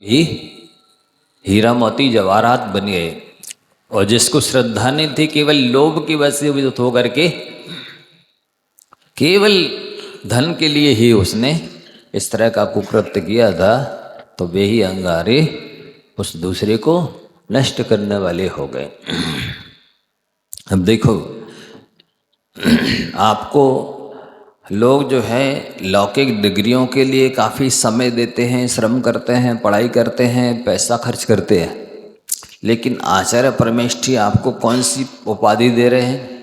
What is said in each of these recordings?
ही हीरा मोती जवाहरात बन गए। और जिसको श्रद्धा नहीं थी, केवल लोभ की वजह से विद्युत होकर के केवल धन के लिए ही उसने इस तरह का कुकृत्य किया था, तो वे ही अंगारे उस दूसरे को नष्ट करने वाले हो गए। अब देखो, आपको लोग जो है लौकिक डिग्रियों के लिए काफ़ी समय देते हैं, श्रम करते हैं, पढ़ाई करते हैं, पैसा खर्च करते हैं, लेकिन आचार्य परमेष्ठी आपको कौन सी उपाधि दे रहे हैं?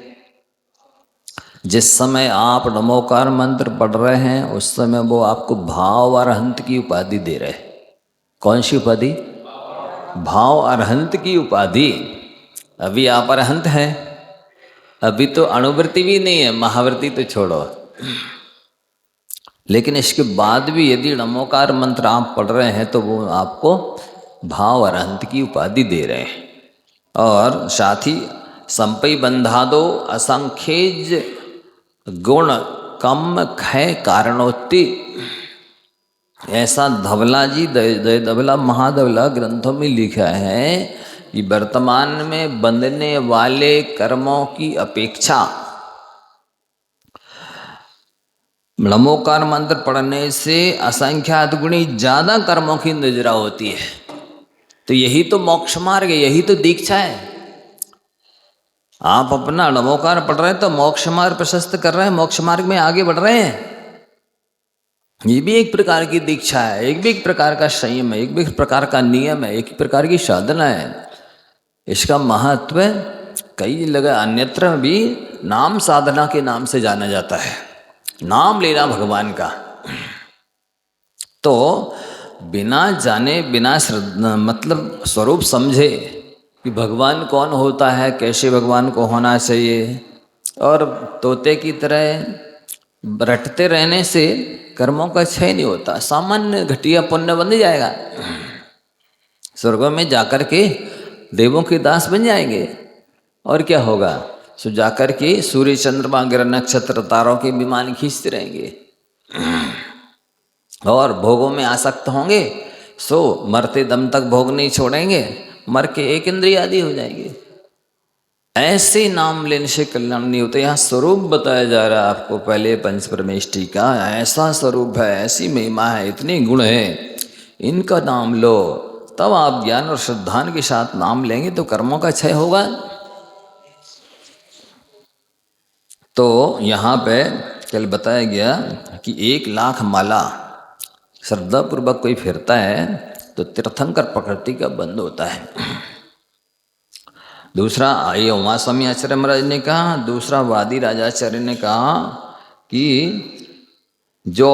जिस समय आप नमोकार मंत्र पढ़ रहे हैं उस समय वो आपको भाव अरहंत की उपाधि दे रहे हैं। कौन सी उपाधि? भाव अरहंत की उपाधि। अभी आप अरहंत हैं, अभी तो अणुवृत्ति भी नहीं है, महावृत्ति तो छोड़ो, लेकिन इसके बाद भी यदि नमोकार मंत्र आप पढ़ रहे हैं तो वो आपको भाव अरहंत की उपाधि दे रहे हैं। और साथ ही संपई बंधादो असंख्यज गुण कम खय कारणोत्ति, ऐसा धवला जी धवला महाधवला ग्रंथों में लिखा है कि वर्तमान में बंधने वाले कर्मों की अपेक्षा नमोकार मंत्र पढ़ने से असंख्यात गुणी ज्यादा कर्मों की निजरा होती है। तो यही तो मोक्ष मार्ग है, यही तो दीक्षा है। आप अपना नमोकार पढ़ रहे हैं तो मोक्ष मार्ग प्रशस्त कर रहे हैं, मोक्ष मार्ग में आगे बढ़ रहे हैं। ये भी एक प्रकार की दीक्षा है, एक भी एक प्रकार का संयम है, एक भी एक प्रकार का नियम है, एक प्रकार की साधना है। इसका महत्व कई जगह अन्यत्र भी नाम साधना के नाम से जाना जाता है, नाम लेना भगवान का। तो बिना जाने बिना श्रद्धा मतलब स्वरूप समझे कि भगवान कौन होता है, कैसे भगवान को होना चाहिए, और तोते की तरह रटते रहने से कर्मों का क्षय नहीं होता, सामान्य घटिया पुण्य बन जाएगा, स्वर्गों में जाकर के देवों के दास बन जाएंगे। और क्या होगा? सो जाकर के सूर्य चंद्रमा ग्रह नक्षत्र तारों के विमान खींचते रहेंगे और भोगों में आसक्त होंगे। सो मरते दम तक भोग नहीं छोड़ेंगे, मर के एक इंद्रिय आदि हो जाएंगे। ऐसे नाम लेने से कल्याण नहीं होता। यहाँ स्वरूप बताया जा रहा है आपको पहले पंच परमेष्ठी का, ऐसा स्वरूप है, ऐसी महिमा है, इतने गुण हैं, इनका नाम लो, तब आप ज्ञान और श्रद्धान के साथ नाम लेंगे तो कर्मों का क्षय होगा। तो यहाँ पे कल बताया गया कि 1,00,000 माला श्रद्धापूर्वक कोई फिरता है तो तीर्थंकर प्रकृति का बंध होता है। दूसरा ये उमास्वामी आचार्य महाराज ने कहा, दूसरा वादी राजाचार्य ने कहा कि जो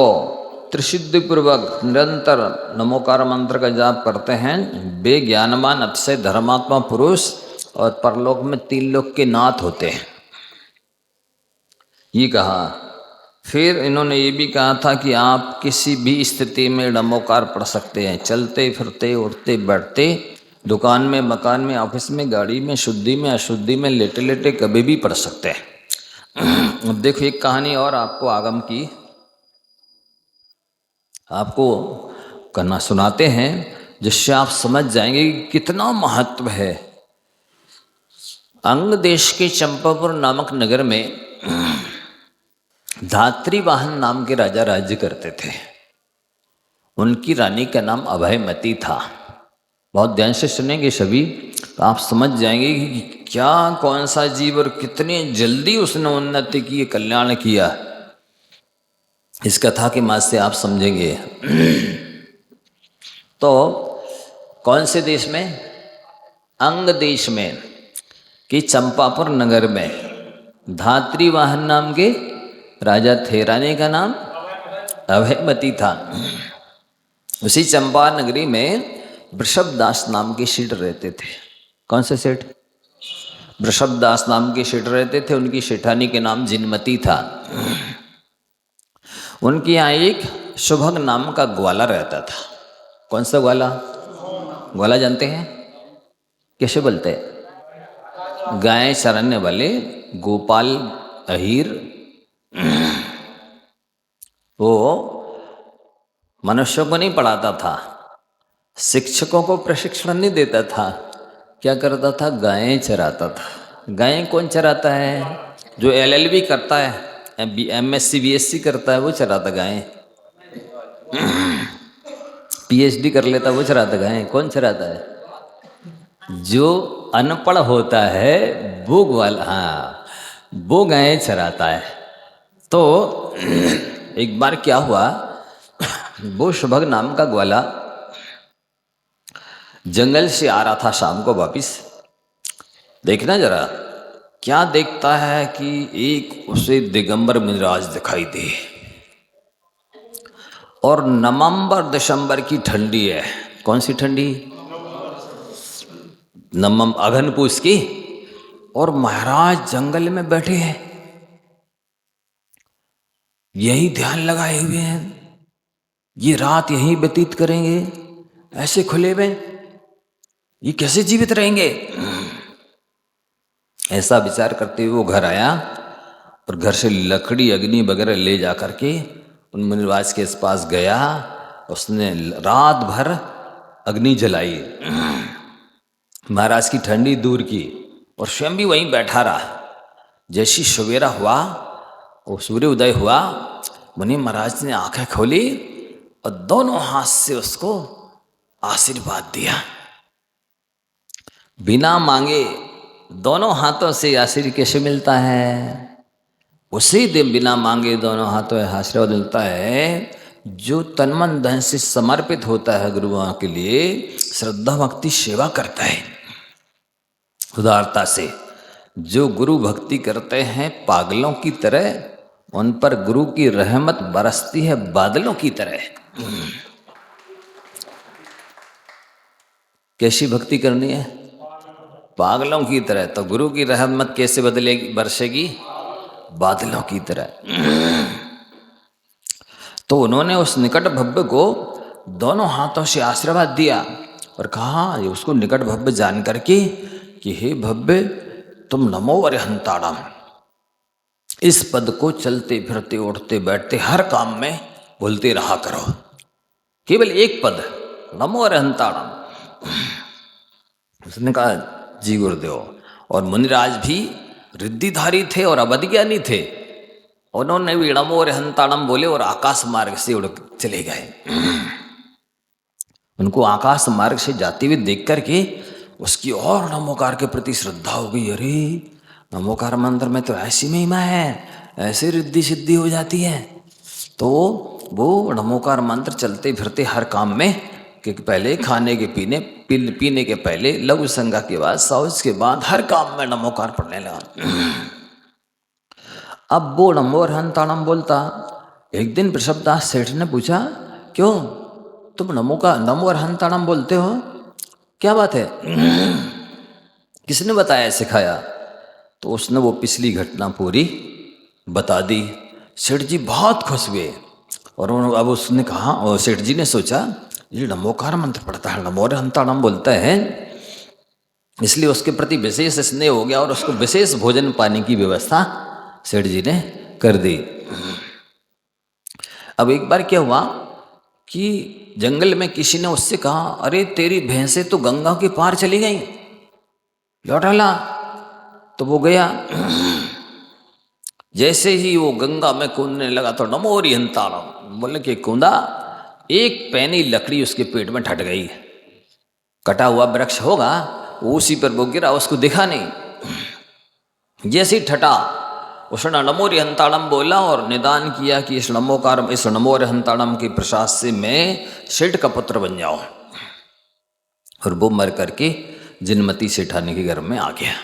त्रिसिद्धि पूर्वक निरंतर नमोकार मंत्र का जाप करते हैं वे ज्ञानवान अतिशय धर्मात्मा पुरुष और परलोक में 3 लोक के नाथ होते हैं, ये कहा। फिर इन्होंने ये भी कहा था कि आप किसी भी स्थिति में नमोकार पढ़ सकते हैं, चलते फिरते उठते बैठते, दुकान में मकान में ऑफिस में गाड़ी में, शुद्धि में अशुद्धि में, लेटे लेटे कभी भी पढ़ सकते हैं। अब देखो एक कहानी और आपको आगम की आपको करना सुनाते हैं, जिससे आप समझ जाएंगे कि कितना महत्व है। अंग देश के चंपापुर नामक नगर में धात्री वाहन नाम के राजा राज्य करते थे। उनकी रानी का नाम अभयमती था। बहुत ध्यान से सुनेंगे सभी तो आप समझ जाएंगे कि क्या कौन सा जीव और कितने जल्दी उसने उन्नति की, कल्याण किया। इस कथा के माध्यम से आप समझेंगे। तो कौन से देश में? अंग देश में कि चंपापुर नगर में धात्री वाहन नाम के राजा थे। रानी का नाम अभयमती था। उसी चंपा नगरी में वृषभदास नाम के सेठ रहते थे। कौन से सेठ? वृषभदास नाम के सेठ रहते थे। उनकी सेठानी के नाम जिनमती था। उनके यहाँ एक शुभग नाम का ग्वाला रहता था। कौन सा ग्वाला? ग्वाला जानते हैं? कैसे बोलते हैं? गाय चराने वाले गोपाल अहीर। वो मनुष्यों को नहीं पढ़ाता था, शिक्षकों को प्रशिक्षण नहीं देता था, क्या करता था? गायें चराता था। गायें कौन चराता है? जो LLB करता है, MSc BSc करता है, वो चराता गायें। PhD कर लेता वो चराता गायें। कौन चराता है? जो अनपढ़ होता है वो ग्वाला, हाँ, वो गायें चराता है। तो एक बार क्या हुआ, वो शुभग नाम का ग्वाला जंगल से आ रहा था शाम को वापिस। देखना जरा, क्या देखता है कि एक उसे दिगंबर मुनिराज दिखाई दे, और नवंबर दिसंबर की ठंडी है। कौन सी ठंडी? अघन पूस की। और महाराज जंगल में बैठे हैं, यही ध्यान लगाए हुए हैं, ये रात यहीं व्यतीत करेंगे, ऐसे खुले में ये कैसे जीवित रहेंगे। ऐसा विचार करते हुए वो घर आया और घर से लकड़ी अग्नि वगैरह ले जा करके उन मुनिराज के पास गया। उसने रात भर अग्नि जलाई, महाराज की ठंडी दूर की, और स्वयं भी वहीं बैठा रहा। जैसी सवेरा हुआ और सूर्य उदय हुआ, मुनि महाराज ने आंखें खोली और दोनों हाथ से उसको आशीर्वाद दिया। बिना मांगे दोनों हाथों से आशीर्वाद कैसे मिलता है? उसी दिन बिना मांगे दोनों हाथों से आशीर्वाद मिलता है जो तन मन धन से समर्पित होता है गुरुओं के लिए, श्रद्धा भक्ति सेवा करता है उदारता से। जो गुरु भक्ति करते हैं पागलों की तरह, उन पर गुरु की रहमत बरसती है बादलों की तरह। कैसी भक्ति करनी है? पागलों की तरह। तो गुरु की रहमत कैसे बदलेगी, बरसेगी? बादलों की तरह। तो उन्होंने उस निकट भव्य को दोनों हाथों से आशीर्वाद दिया और कहा, उसको निकट भव्य जान करके कि हे भव्य, तुम नमो अरिहंताणम, इस पद को चलते फिरते उठते बैठते हर काम में बोलते रहा करो। केवल एक पद, नमो अरिहंताणम। उसने कहा, जी गुरुदेव। और मुनिराज भी रिद्धिधारी थे और अवधिज्ञानी थे, उन्होंने भी नमो अरिहंताणम बोले और आकाश मार्ग से उड़ चले गए। उनको आकाश मार्ग से जाते हुए देख करके उसकी और नमोकार के प्रति श्रद्धा हो गई। अरे, नमोकार मंत्र में तो ऐसी महिमा है, ऐसे रिद्धि सिद्धि हो जाती है। तो वो नमोकार मंत्र चलते फिरते हर काम में, कि पहले खाने के पीने के पहले, लघु संज्ञा के बाद, शौच के बाद, हर काम में नमोकार पढ़ने लगा। अब वो नमो अरिहंताणम बोलता। एक दिन वृषभदास सेठ ने पूछा, क्यों तुम नमो अरिहंताणम बोलते हो, क्या बात है? किसने बताया, सिखाया? तो उसने वो पिछली घटना पूरी बता दी। सेठ जी बहुत खुश हुए और अब उसने कहा, और सेठ जी ने सोचा ये नमोकार मंत्र पढ़ता है, नमो अरिहंताणम बोलता है, इसलिए उसके प्रति विशेष स्नेह हो गया और उसको विशेष भोजन पाने की व्यवस्था सेठ जी ने कर दी। अब एक बार क्या हुआ कि जंगल में किसी ने उससे कहा, अरे तेरी भैंसें तो गंगा के पार चली गई, लौटा ला। तो वो गया, जैसे ही वो गंगा में कूदने लगा तो नमो अरिहंताणम बोले कि कूदा, एक पैनी लकड़ी उसके पेट में ठट गई। कटा हुआ वृक्ष होगा, उसी पर वो गिरा, उसको दिखा नहीं। जैसे ही ठटा, उसने नमो अरिहंताणम बोला और निदान किया कि इस नमो अरिहंताणम के प्रसाद से मैं सेठ का पुत्र बन जाऊं। और वो मर करके जिनमती सेठानी के घर में आ गया।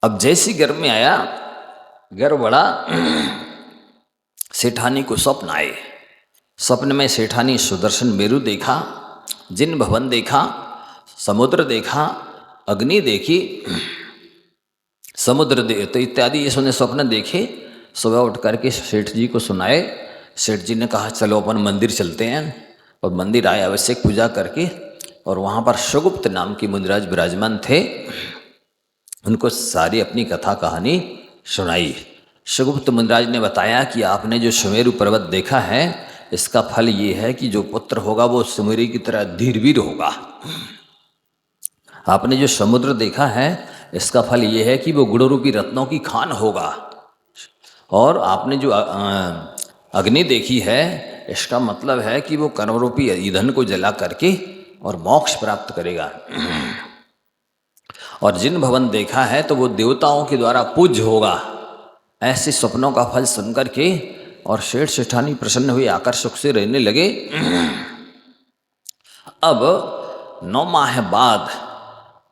अब जैसी घर में आया, घर बड़ा, सेठानी को स्वप्न आए। स्वप्न में सेठानी सुदर्शन मेरु देखा, जिन भवन देखा, समुद्र देखा, अग्नि देखी, समुद्र तो इत्यादि ये सुने स्वप्न देखे। सुबह उठ करके सेठ जी को सुनाए। सेठ जी ने कहा, चलो अपन मंदिर चलते हैं। और मंदिर आए, आवश्यक पूजा करके, और वहाँ पर सुगुप्त नाम की मुनिराज विराजमान थे। उनको सारी अपनी कथा कहानी सुनाई। सुगुप्त मुनिराज ने बताया कि आपने जो सुमेरु पर्वत देखा है, इसका फल ये है कि जो पुत्र होगा वो समुद्री की तरह धीरवीर होगा। आपने जो समुद्र देखा है इसका फल ये है कि वो गुण रूपी रत्नों की खान होगा। और आपने जो अग्नि देखी है इसका मतलब है कि वो कर्म रूपी ईंधन को जला करके और मोक्ष प्राप्त करेगा। और जिन भवन देखा है तो वो देवताओं के द्वारा पूज्य होगा। ऐसे स्वप्नों का फल सुनकर के और सेठ सेठानी प्रसन्न हुए, आकर सुख से रहने लगे। अब 9 माह बाद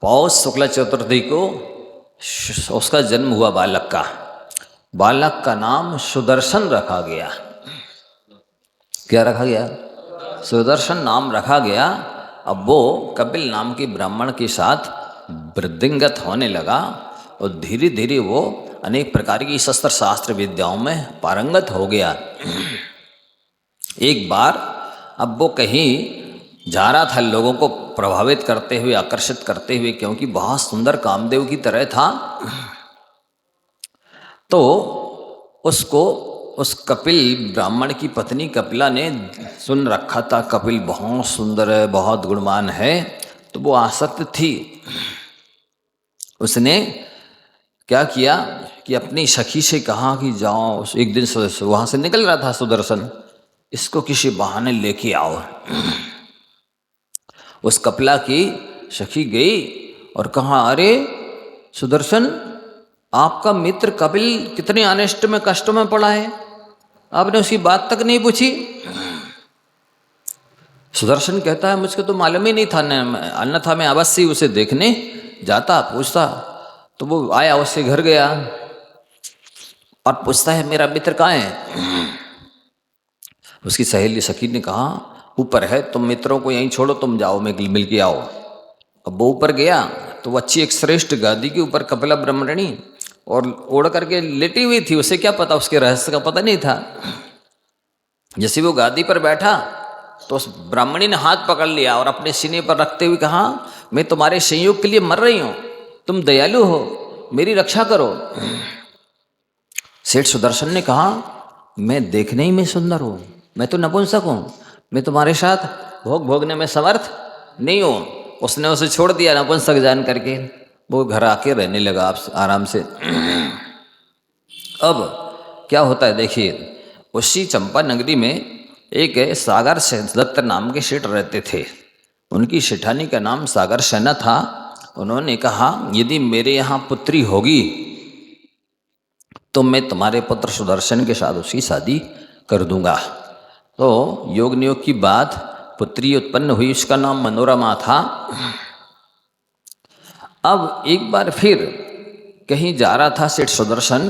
पौष शुक्ल चतुर्थी को उसका जन्म हुआ बालक का। बालक का नाम सुदर्शन रखा गया। क्या रखा गया? सुदर्शन नाम रखा गया। अब वो कपिल नाम के ब्राह्मण के साथ वृद्धिंगत होने लगा और धीरे धीरे वो अनेक प्रकार की शस्त्र शास्त्र विद्याओं में पारंगत हो गया। एक बार अब वो कहीं जा रहा था, लोगों को प्रभावित करते हुए, आकर्षित करते हुए, क्योंकि बहुत सुंदर कामदेव की तरह था। तो उसको उस कपिल ब्राह्मण की पत्नी कपिला ने सुन रखा था, कपिल बहुत सुंदर है, बहुत गुणवान है, तो वो आसक्त थी। उसने क्या किया कि अपनी सखी से कहा कि जाओ, एक दिन वहाँ से निकल रहा था सुदर्शन, इसको किसी बहाने लेके आओ। उस कपिला की सखी गई और कहा, अरे सुदर्शन, आपका मित्र कपिल कितने अनिष्ट में, कष्ट में पड़ा है, आपने उसकी बात तक नहीं पूछी। सुदर्शन कहता है, मुझको तो मालूम ही नहीं था, अन्यथा मैं अवश्य उसे देखने जाता, पूछता। तो वो आया, उसके घर गया और पूछता है, मेरा मित्र कहाँ है? उसकी सहेली सखी ने कहा, ऊपर है, तुम मित्रों को यहीं छोड़ो, तुम जाओ, मिल के आओ। अब वो ऊपर गया तो वो अच्छी एक श्रेष्ठ गादी के ऊपर कपिला ब्रह्मणी और ओढ़ करके लेटी हुई थी। उसे क्या पता, उसके रहस्य का पता नहीं था। जैसे वो गादी पर बैठा तो उस ब्राह्मणी ने हाथ पकड़ लिया और अपने सीने पर रखते हुए कहा, मैं तुम्हारे संयोग के लिए मर रही हूं, तुम दयालु हो, मेरी रक्षा करो। सेठ सुदर्शन ने कहा, मैं देखने ही में सुंदर हूं, मैं तो नपुंसक हूं, मैं तुम्हारे साथ भोग भोगने में समर्थ नहीं हूं। उसने उसे छोड़ दिया नपुंसक जान करके। वो घर आके रहने लगा आराम से। अब क्या होता है देखिए, उसी चंपा नगरी में एक सागर दत्त नाम के सेठ रहते थे। उनकी सेठानी का नाम सागर सेना था। उन्होंने कहा, यदि मेरे यहाँ पुत्री होगी तो मैं तुम्हारे पुत्र सुदर्शन के साथ उसकी शादी कर दूंगा। तो योग नियोग की बात, पुत्री उत्पन्न हुई, उसका नाम मनोरमा था। अब एक बार फिर कहीं जा रहा था सेठ सुदर्शन,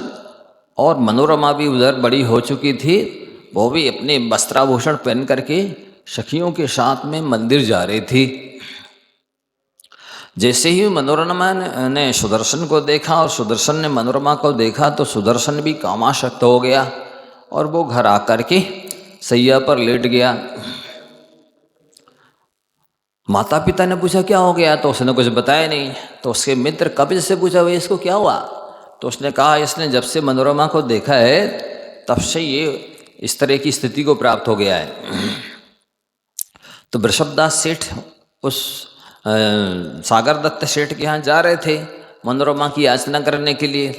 और मनोरमा भी उधर बड़ी हो चुकी थी। वो भी अपने वस्त्राभूषण पहन करके सखियों के साथ में मंदिर जा रही थी। जैसे ही मनोरमा ने सुदर्शन को देखा और सुदर्शन ने मनोरमा को देखा तो सुदर्शन भी कामासक्त हो गया और वो घर आकर के सैया पर लेट गया। माता पिता ने पूछा, क्या हो गया? तो उसने कुछ बताया नहीं। तो उसके मित्र कपिल से पूछा, भाई इसको क्या हुआ? तो उसने कहा, इसने जब से मनोरमा को देखा है तब से ये इस तरह की स्थिति को प्राप्त हो गया है। तो वृषभदास सेठ उस सागर दत्त सेठ के यहाँ जा रहे थे मनोरमा की याचना करने के लिए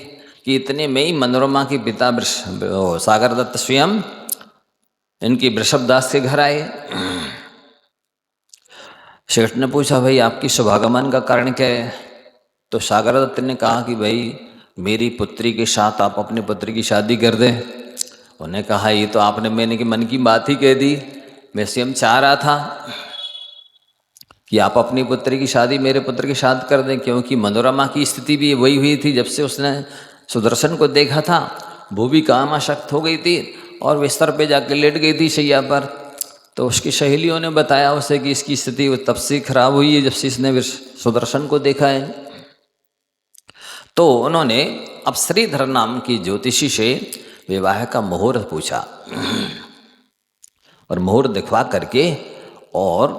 कि इतने में ही मनोरमा के पिता सागर दत्त स्वयं इनकी वृषभदास के घर आए। सेठ ने पूछा, भाई आपकी शुभागमन का कारण क्या है? तो सागर दत्त ने कहा कि भाई मेरी पुत्री के साथ आप अपने पुत्र की शादी कर दें। उन्हें कहा, ये तो आपने मैंने मन की बात ही कह दी, मैं स्वयं चाह रहा था कि आप अपनी पुत्री की शादी मेरे पुत्र के साथ कर दें, क्योंकि मनोरमा की स्थिति भी वही हुई थी। जब से उसने सुदर्शन को देखा था वो भी कामासक्त हो गई थी और बिस्तर पे जाके लेट गई थी शैया पर। तो उसकी सहेलियों ने बताया उसे कि इसकी स्थिति तब से खराब हुई है जब से इसने सुदर्शन को देखा है। तो उन्होंने अब श्रीधर नाम की ज्योतिषी से विवाह का मुहूर्त पूछा और मुहूर्त दिखवा करके और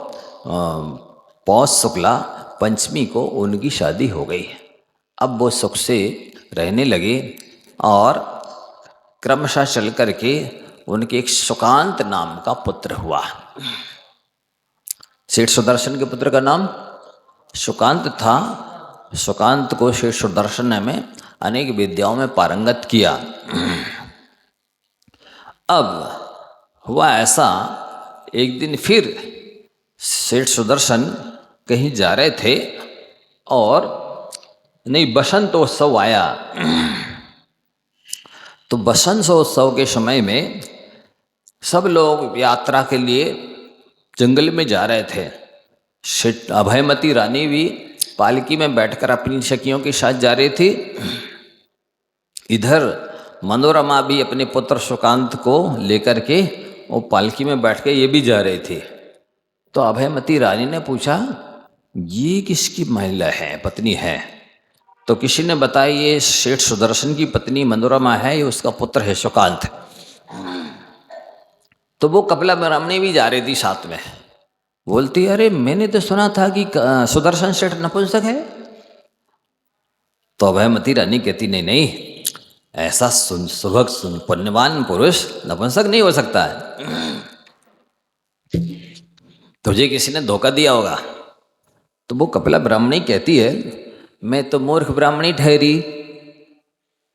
पौष शुक्ला पंचमी को उनकी शादी हो गई। अब वो सुख से रहने लगे और क्रमशः चल करके उनके एक सुकांत नाम का पुत्र हुआ। सेठ सुदर्शन के पुत्र का नाम सुकांत था। सुकांत को सेठ सुदर्शन ने में अनेक विद्याओं में पारंगत किया। अब हुआ ऐसा, एक दिन फिर सेठ सुदर्शन कहीं जा रहे थे और नहीं, बसंतोत्सव आया। तो बसंतोत्सव के समय में सब लोग यात्रा के लिए जंगल में जा रहे थे। सेठ अभयमती रानी भी पालकी में बैठकर अपनी सखियों के साथ जा रही थी। इधर मनोरमा भी अपने पुत्र सुकांत को लेकर के वो पालकी में बैठ के ये भी जा रही थी। तो अभयमती रानी ने पूछा, ये किसकी महिला है, पत्नी है? तो किसी ने बताया ये सेठ सुदर्शन की पत्नी मनोरमा है, ये उसका पुत्र है सुकांत। तो वो कपिला ब्राह्मणी भी जा रही थी साथ में। बोलती, अरे मैंने तो सुना था कि सुदर्शन सेठ नपुंसक है। तो अभयमती रानी कहती, नहीं नहीं, ऐसा सुभग पुण्यवान पुरुष नपुंसक नहीं हो सकता है, तुझे किसी ने धोखा दिया होगा। तो वो कपिला ब्राह्मणी कहती है, मैं तो मूर्ख ब्राह्मणी ठहरी,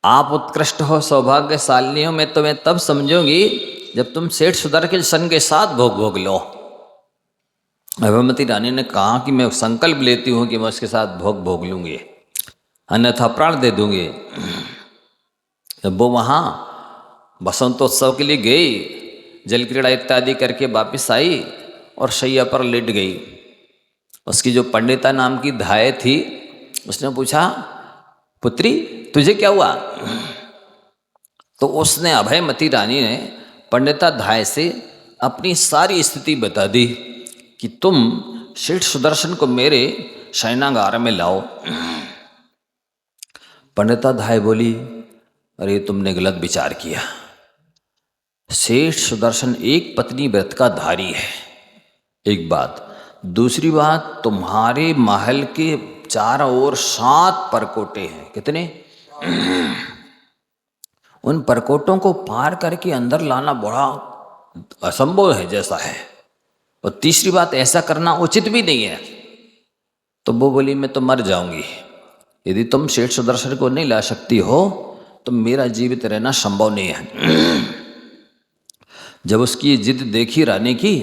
आप उत्कृष्ट हो, सौभाग्यशालिनी हो, मैं तुम्हें तब समझूंगी जब तुम सेठ सुदर्शन के साथ भोग लो। अभयमती रानी ने कहा कि मैं संकल्प लेती हूँ कि मैं उसके साथ भोग लूँगी, अन्यथा प्राण दे दूँगी। जब वो वहाँ बसंतोत्सव के लिए गई, जल क्रीड़ा इत्यादि करके वापस आई और शैया पर लेट गई। उसकी जो पंडिता नाम की धाय थी, उसने पूछा, पुत्री तुझे क्या हुआ? तो उसने, अभयमती रानी ने पंडिता धाय से अपनी सारी स्थिति बता दी कि तुम सेठ सुदर्शन को मेरे शयनागार में लाओ। पंडिता धाय बोली, अरे तुमने गलत विचार किया, सेठ सुदर्शन एक पत्नी व्रत का धारी है, एक बात। दूसरी बात, तुम्हारे महल के चारों ओर 7 परकोटे हैं। कितने? उन परकोटों को पार करके अंदर लाना बड़ा असंभव है जैसा है। और तीसरी बात, ऐसा करना उचित भी नहीं है। तो वो बोली, मैं तो मर जाऊंगी, यदि तुम सेठ सुदर्शन को नहीं ला सकती हो तो मेरा जीवित रहना संभव नहीं है। जब उसकी ये जिद देखी रानी की,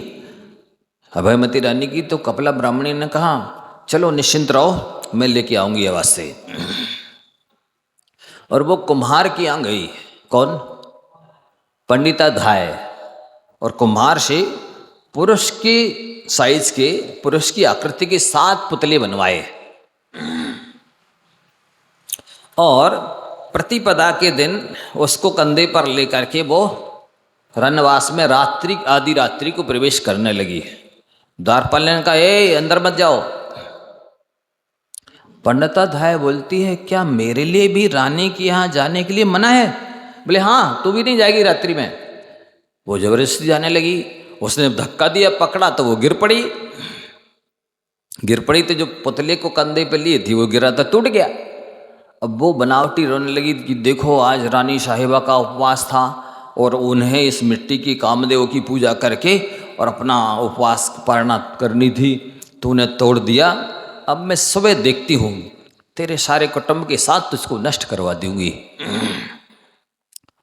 अभयमती रानी की, तो कपिला ब्राह्मणी ने कहा, चलो निश्चिंत रहो, मैं लेके आऊंगी आवाज से। और वो कुम्हार की यहाँ गई। कौन? पंडिता धाय। और कुम्हार से पुरुष के साइज के, पुरुष की आकृति के 7 पुतले बनवाए। और प्रतिपदा के दिन उसको कंधे पर लेकर के वो रनवास में आधी रात्रि को प्रवेश करने लगी। द्वारपाल ने कहा, ए अंदर मत जाओ। पंडिता धाय बोलती है, क्या मेरे लिए भी रानी के यहाँ जाने के लिए मना है? बोले, हाँ, तू भी नहीं जाएगी रात्रि में। वो जबरदस्ती जाने लगी। उसने धक्का दिया, पकड़ा तो वो गिर पड़ी। तो जो पुतले को कंधे पे लिए थी वो गिरा था, टूट गया। अब वो बनावटी रोने लगी कि देखो, आज रानी साहिबा का उपवास था और उन्हें इस मिट्टी की कामदेव की पूजा करके और अपना उपवास पालना करनी थी, तूने तोड़ दिया। अब मैं सुबह देखती हूँ, तेरे सारे कुटुंब के साथ तुझको नष्ट करवा दूंगी।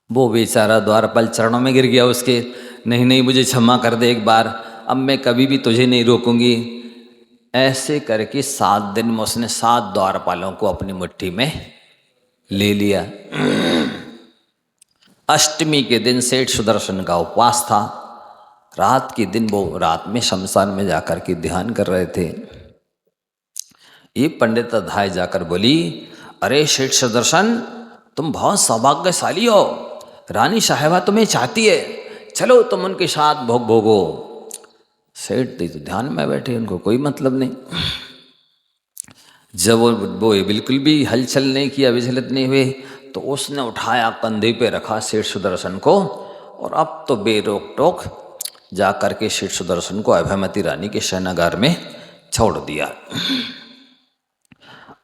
वो बेचारा द्वारपाल चरणों में गिर गया उसके, नहीं नहीं, मुझे क्षमा कर दे एक बार, अब मैं कभी भी तुझे नहीं रोकूंगी। ऐसे करके 7 दिन में उसने 7 द्वारपालों को अपनी मुट्ठी में ले लिया। अष्टमी के दिन सेठ सुदर्शन का उपवास था। रात के दिन वो रात में शमशान में जाकर के ध्यान कर रहे थे। ये पंडिता धाय जाकर बोली, अरे सेठ सुदर्शन, तुम बहुत सौभाग्यशाली हो, रानी साहिबा तुम्हें चाहती है, चलो तुम उनके साथ भोगो। सेठ तो ध्यान में बैठे, उनको कोई मतलब नहीं। जब वो बिल्कुल भी हलचल नहीं किया, विचलित नहीं हुए, तो उसने उठाया, कंधे पे रखा सेठ सुदर्शन को, और अब तो बेरोक टोक जा करके सेठ सुदर्शन को अभयमती रानी के शयनागार में छोड़ दिया।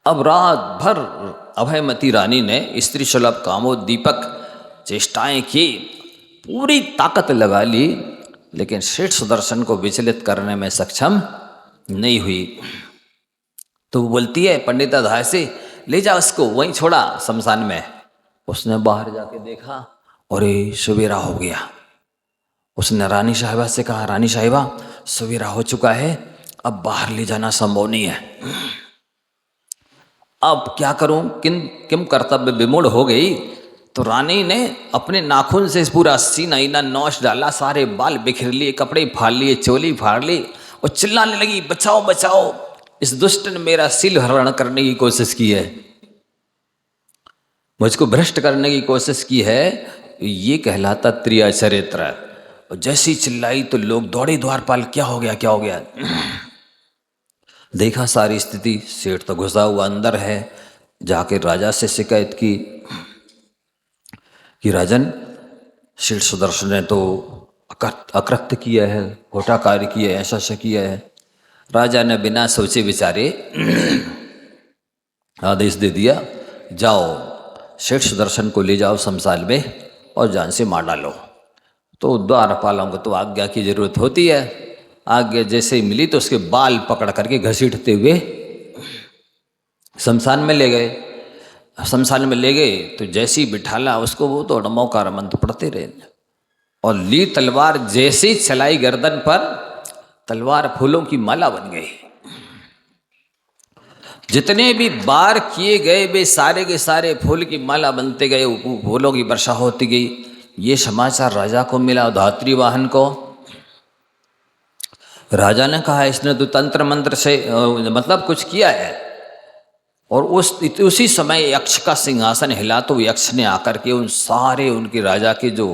अब रात भर अभयमती रानी ने स्त्री सुलभ कामोद्दीपक चेष्टाएं की, पूरी ताकत लगा ली, लेकिन सेठ सुदर्शन को विचलित करने में सक्षम नहीं हुई। तो वो बोलती है पंडिता धाय से, ले जा उसको, वहीं छोड़ा शमशान में। उसने बाहर जाके देखा, अरे सवेरा हो गया। उसने रानी साहिबा से कहा, रानी साहिबा सवेरा हो चुका है, अब बाहर ले जाना संभव नहीं है, अब क्या करूं, किम कर्तव्य विमूढ़ हो गई। तो रानी ने अपने नाखून से पूरा सीना ईना नौच डाला, सारे बाल बिखर लिए, कपड़े फाड़ लिए, चोली फाड़ ली और चिल्लाने लगी, बचाओ बचाओ, इस दुष्ट ने मेरा सिल हरण करने की कोशिश की है, मुझको भ्रष्ट करने की कोशिश की है। ये कहलाता त्रिया चरित्र। और जैसी चिल्लाई तो लोग दौड़े द्वारपाल, क्या हो गया क्या हो गया। देखा सारी स्थिति, सेठ तो घुसा हुआ अंदर है। जाके राजा से शिकायत की कि राजन, सेठ सुदर्शन ने तो अकृत्य किया है, खोटा कार्य किया है, ऐसा ऐसा किया है। राजा ने बिना सोचे विचारे आदेश दे दिया, जाओ सेठ सुदर्शन को ले जाओ शमशान में और जान से मार डालो। तो द्वारपालों को तो आज्ञा की जरूरत होती है। आज्ञा जैसे ही मिली तो उसके बाल पकड़ करके घसीटते हुए शमशान में ले गए। शमशान में ले गए तो जैसे ही बिठाला उसको, वो तो नमोकार मंत्र पढ़ते रहे और ली तलवार, जैसे ही चलाई गर्दन पर, तलवार फूलों की माला बन गई। जितने भी बार किए गए वे सारे के सारे फूल की माला बनते गए, फूलों की वर्षा होती गई। ये समाचार राजा को मिला, धात्री वाहन को। राजा ने कहा, इसने तो तंत्र मंत्र से मतलब कुछ किया है। और उसी समय यक्ष का सिंहासन हिला, तो यक्ष ने आकर के उन सारे उनके राजा के जो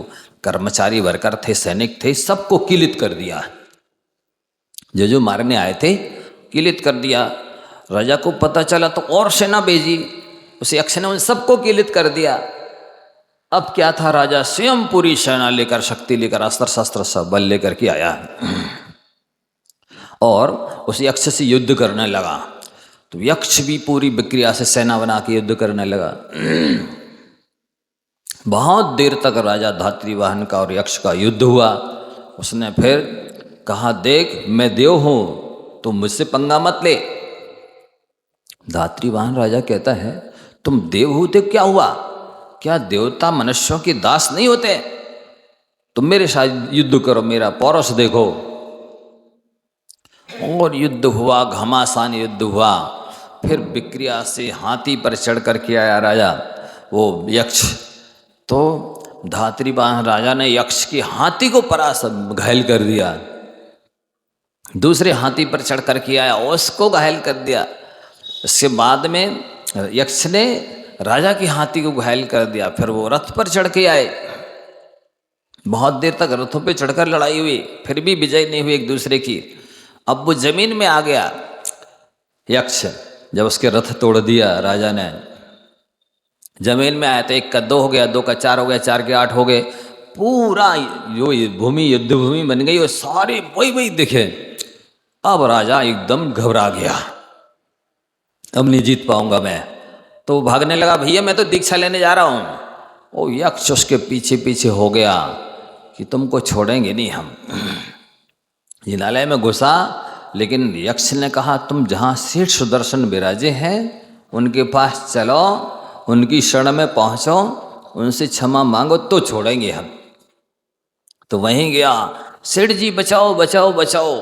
कर्मचारी वर्कर थे, सैनिक थे, सबको किलित कर दिया। जो मारने आए थे किलित कर दिया। राजा को पता चला तो और सेना भेजी, उस यक्ष ने उन सबको किलित कर दिया। अब क्या था, राजा स्वयं पूरी सेना लेकर, शक्ति लेकर, अस्त्र शस्त्र सब बल लेकर के आया और उस यक्ष से युद्ध करने लगा। तो यक्ष भी पूरी विक्रिया से सेना बना के युद्ध करने लगा। बहुत देर तक राजा धात्रीवाहन का और यक्ष का युद्ध हुआ। उसने फिर कहा, देख मैं देव हूं, तुम मुझसे पंगा मत ले। धात्रीवाहन राजा कहता है, तुम देव होते क्या हुआ, क्या देवता मनुष्यों के दास नहीं होते, तुम मेरे साथ युद्ध करो, मेरा पौरुष देखो। और युद्ध हुआ, घमासान युद्ध हुआ। फिर विक्रिया से हाथी पर चढ़ कर के आया राजा, वो यक्ष। तो धात्रीवाहन राजा ने यक्ष के हाथी को घायल कर दिया। दूसरे हाथी पर चढ़ कर के आया, उसको घायल कर दिया। इसके बाद में यक्ष ने राजा के हाथी को घायल कर दिया। फिर वो रथ पर चढ़ के आए। बहुत देर तक रथों पे चढ़कर लड़ाई हुई, फिर भी विजय नहीं हुई एक दूसरे की। अब वो जमीन में आ गया यक्ष, जब उसके रथ तोड़ दिया राजा ने। जमीन में आया तो 1 का 2 हो गया, 2 का 4 हो गया, 4 के 8 हो गए। पूरा जो भूमि युद्ध भूमि बन गई और सारे वही दिखे। अब राजा एकदम घबरा गया, अब नहीं जीत पाऊंगा मैं। तो भागने लगा, भैया मैं तो दीक्षा लेने जा रहा हूँ। वो यक्ष उसके पीछे पीछे हो गया कि तुमको छोड़ेंगे नहीं हम। जिनालय में घुसा, लेकिन यक्ष ने कहा, तुम जहाँ सेठ सुदर्शन विराजे हैं उनके पास चलो, उनकी शरण में पहुँचो, उनसे क्षमा मांगो तो छोड़ेंगे हम। तो वहीं गया, सेठ जी बचाओ बचाओ बचाओ।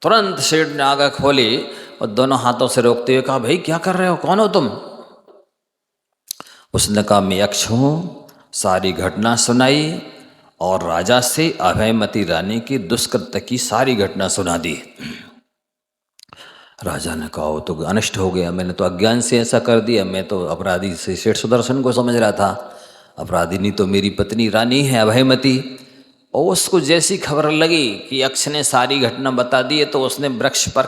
तुरंत सेठ ने आगे खोली और दोनों हाथों से रोकते हुए कहा, भाई क्या कर रहे हो, कौन हो तुम? उसने कहा, मैं यक्ष हूँ। सारी घटना सुनाई और राजा से अभयमती रानी की दुष्कृत्य की सारी घटना सुना दी। राजा ने कहा, वो तो अनिष्ट हो गया, मैंने तो अज्ञान से ऐसा कर दिया। मैं तो अपराधी से सेठ सुदर्शन को समझ रहा था, अपराधिनी तो मेरी पत्नी रानी है अभयमती। और उसको जैसी खबर लगी कि यक्ष ने सारी घटना बता दी है, तो उसने वृक्ष पर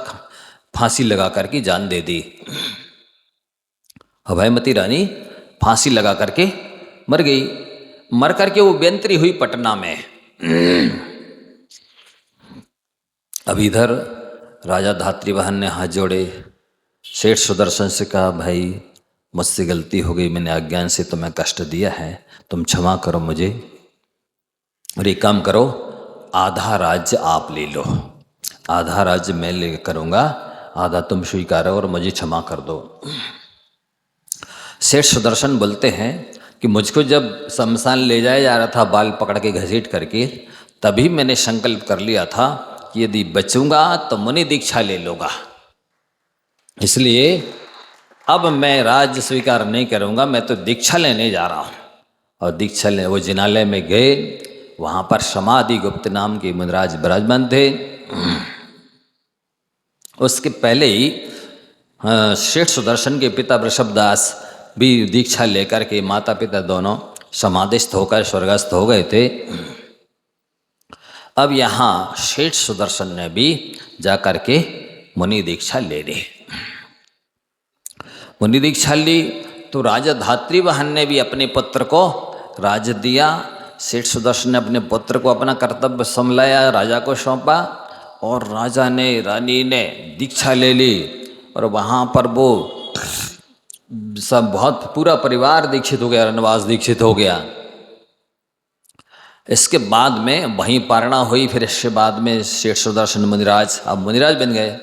फांसी लगा करके जान दे दी। अभयमती रानी फांसी लगा करके मर गई। मर करके वो बेंतरी हुई पटना में। अब इधर राजा धात्रीवाहन ने हाथ जोड़े, सेठ सुदर्शन से कहा, भाई मुझसे गलती हो गई, मैंने अज्ञान से तुम्हें कष्ट दिया है, तुम क्षमा करो मुझे। और एक काम करो, आधा राज्य आप ले लो, आधा राज्य मैं ले करूँगा, आधा तुम स्वीकारो और मुझे क्षमा कर दो। सेठ सुदर्शन बोलते हैं कि मुझको जब शमशान ले जाया जा रहा था बाल पकड़ के घसीट करके, तभी मैंने संकल्प कर लिया था कि यदि बचूंगा तो मुनि दीक्षा ले लूँगा, इसलिए अब मैं राज्य स्वीकार नहीं करूँगा, मैं तो दीक्षा लेने जा रहा हूँ। और दीक्षा ले वो जिनालय में गए, वहाँ पर समाधि गुप्त नाम के मुनिराज विराजमान थे। उसके पहले ही सेठ सुदर्शन के पिता वृषभदास भी दीक्षा लेकर के माता पिता दोनों समाधिस्थ होकर स्वर्गस्थ हो गए थे। अब यहाँ सेठ सुदर्शन ने भी जाकर के मुनि दीक्षा ले ली। मुनि दीक्षा ली तो राजा धात्रीवाहन ने भी अपने पुत्र को राज्य दिया। सेठ सुदर्शन ने अपने पुत्र को अपना कर्तव्य संभाला, राजा को सौंपा, और राजा ने रानी ने दीक्षा ले ली। और वहाँ पर वो सब बहुत पूरा परिवार दीक्षित हो गया, रनवास दीक्षित हो गया। इसके बाद में वहीं पारणा हुई। फिर इसके बाद में सेठ सुदर्शन मुनिराज अब मुनिराज बन गए।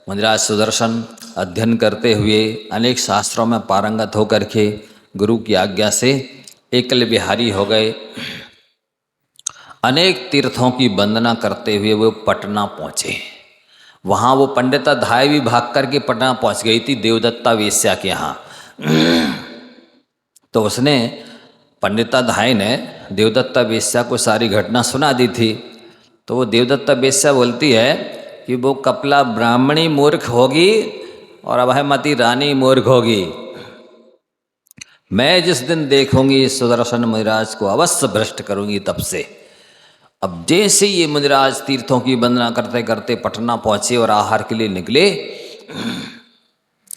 मुनिराज सुदर्शन अध्ययन करते हुए अनेक शास्त्रों में पारंगत होकर के गुरु की आज्ञा से एकल विहारी हो गए। अनेक तीर्थों की वंदना करते हुए वो पटना पहुँचे। वहाँ वो पंडिता धाय भी भाग करके पटना पहुँच गई थी देवदत्ता वेश्या के यहाँ। तो उसने पंडिता धाय ने देवदत्ता वेश्या को सारी घटना सुना दी थी। तो वो देवदत्ता वेश्या बोलती है कि वो कपला ब्राह्मणी मूर्ख होगी और अभयमती रानी मूर्ख होगी। मैं जिस दिन देखूंगी सुदर्शन मुनिराज को अवश्य भ्रष्ट करूंगी तब से। अब जैसे ये मुनिराज तीर्थों की वंदना करते करते पटना पहुंचे और आहार के लिए निकले,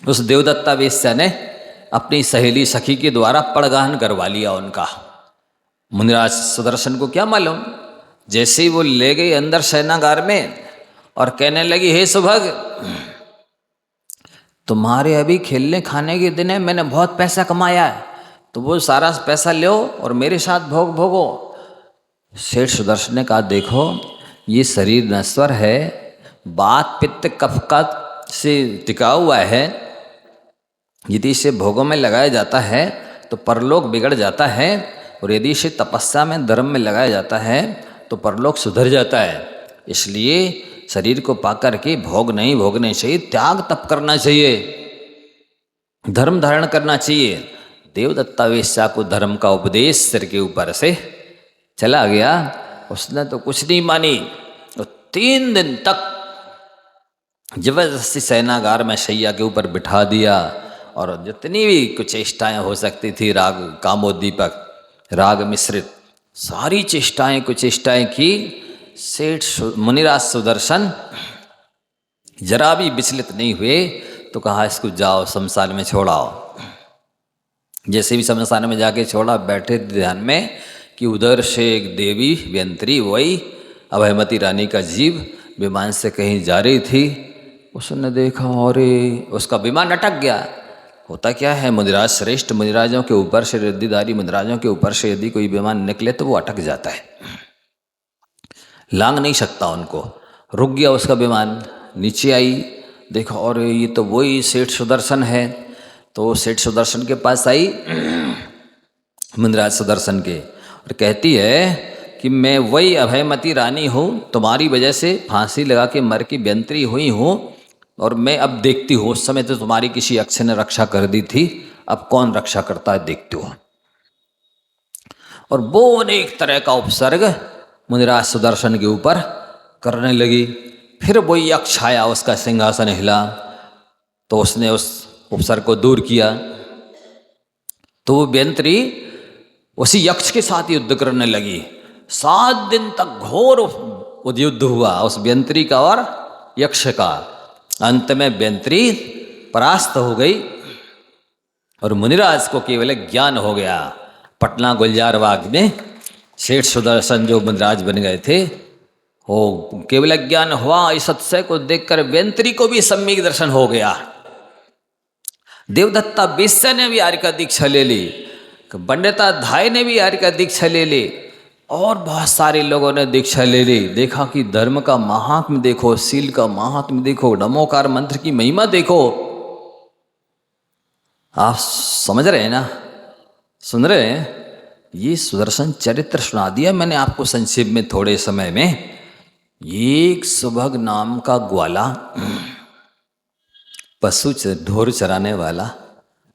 उस देवदत्ता वेश्या ने अपनी सहेली सखी के द्वारा पड़गाहन करवा लिया उनका। मुनिराज सुदर्शन को क्या मालूम, जैसे ही वो ले गई अंदर शयनागार में और कहने लगी, हे सुभग, तुम्हारे अभी खेलने खाने के दिन है, मैंने बहुत पैसा कमाया है, तो वो सारा पैसा लो और मेरे साथ भोग भोगो। सेठ सुदर्शन ने कहा, देखो ये शरीर नश्वर है, वात पित्त कफ का से टिका हुआ है, यदि इसे भोगों में लगाया जाता है तो परलोक बिगड़ जाता है, और यदि इसे तपस्या में धर्म में लगाया जाता है तो परलोक सुधर जाता है। इसलिए शरीर को पाकर के भोग नहीं भोगने चाहिए, त्याग तप करना चाहिए, धर्म धारण करना चाहिए। देवदत्ता वेश्या को धर्म का उपदेश सिर के ऊपर से चला गया। उसने तो कुछ नहीं मानी। तो 3 दिन तक जबरदस्ती सेनागार में शैया के ऊपर बिठा दिया, और जितनी भी कुछ चेष्टाएँ हो सकती थी, राग कामोद्दीपक राग मिश्रित सारी चेष्टाएँ कुचेष्टाएँ की। सेठ मुनिराज सुदर्शन जरा भी विचलित नहीं हुए। तो कहा, इसको जाओ शमशान में छोड़ाओ। जैसे भी शमशान में जाके छोड़ा, बैठे ध्यान में कि उधर से एक देवी व्यंत्री, वही अभयमती रानी का जीव विमान से कहीं जा रही थी। उसने देखा, अरे उसका विमान अटक गया। होता क्या है, मुनिराज श्रेष्ठ मुनिराजों के ऊपर से, रिद्धिधारी मुनिराजों के ऊपर से यदि कोई विमान निकले तो वो अटक जाता है, लांग नहीं सकता उनको। रुक गया उसका विमान। नीचे आई, देखो और ये तो वही सेठ सुदर्शन है। तो सेठ सुदर्शन के पास आई मुनिराज सुदर्शन के, और कहती है कि मैं वही अभयमती रानी हूँ, तुम्हारी वजह से फांसी लगा के मर की व्यंत्री हुई हूँ, और मैं अब देखती हूँ, उस समय तो तुम्हारी किसी यक्ष ने रक्षा कर दी थी, अब कौन रक्षा करता है देखती हूँ। और वो अनेक तरह का उपसर्ग मुनिराज सुदर्शन के ऊपर करने लगी। फिर वो यक्ष आया, उसका सिंहासन हिला, तो उसने उस उपसर्ग को दूर किया। तो वो व्यंत्री उसी यक्ष के साथ युद्ध करने लगी। 7 दिन तक घोर युद्ध हुआ उस व्यंत्री का और यक्ष का। अंत में व्यंत्री परास्त हो गई और मुनिराज को केवल ज्ञान हो गया। पटना गुलजार बाग में सेठ सुदर्शन जो मुनिराज बन गए थे, वो केवल ज्ञान हुआ। इस सत्सय को देखकर व्यंत्री को भी सम्यक दर्शन हो गया। देवदत्ता वेश्या ने भी आर्य का दीक्षा ले ली, पंडिता धाय ने भी आर्य का दीक्षा ले ली। और बहुत सारे लोगों ने दीक्षा ले ली। देखा कि धर्म का महात्म्य देखो, शील का महात्म्य देखो, नमोकार मंत्र की महिमा देखो। आप समझ रहे हैं ना, सुन रहे हैं? ये सुदर्शन चरित्र सुना दिया मैंने आपको संक्षेप में थोड़े समय में। एक सुभग नाम का ग्वाला, पशु ढोर चराने वाला,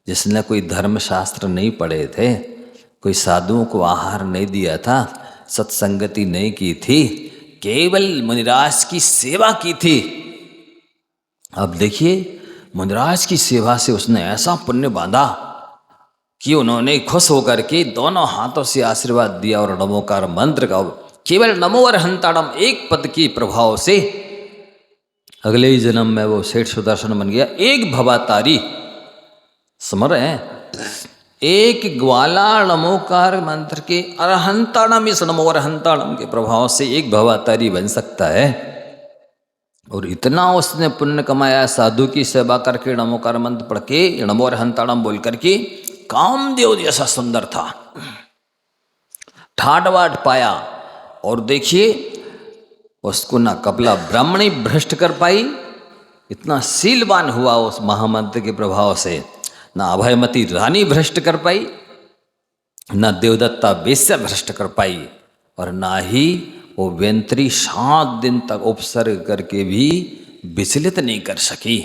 जिसने कोई धर्मशास्त्र नहीं पढ़े थे, कोई साधुओं को आहार नहीं दिया था, सत्संगति नहीं की थी, केवल मुनिराज की सेवा की थी। अब देखिए, मुनिराज की सेवा से उसने ऐसा पुण्य बांधा कि उन्होंने खुश होकर के दोनों हाथों से आशीर्वाद दिया और नमोकार मंत्र का केवल नमो अरहंताड़म एक पद के प्रभाव से अगले ही जन्म में वो सेठ सुदर्शन बन गया। एक भवातारी, समझ रहे हैं? एक ग्वाला नमोकार मंत्र के अरहंताड़म, इस नमो अरहंताड़म के प्रभाव से एक भवातारी बन सकता है। और इतना उसने पुण्य कमाया साधु की सेवा करके, नमोकार मंत्र पढ़ के, नमो अरहंताड़म बोल करके। कामदेव जैसा सुंदर था, ठाट वाट पाया। और देखिए, उसको ना कपिला ब्राह्मणी भ्रष्ट कर पाई, इतना शीलवान हुआ उस महामंत्र के प्रभाव से। ना अभयमती रानी भ्रष्ट कर पाई, ना देवदत्ता वेश्या भ्रष्ट कर पाई, और ना ही वो वेंत्री 7 दिन तक उपसर्ग करके भी विचलित नहीं कर सकी।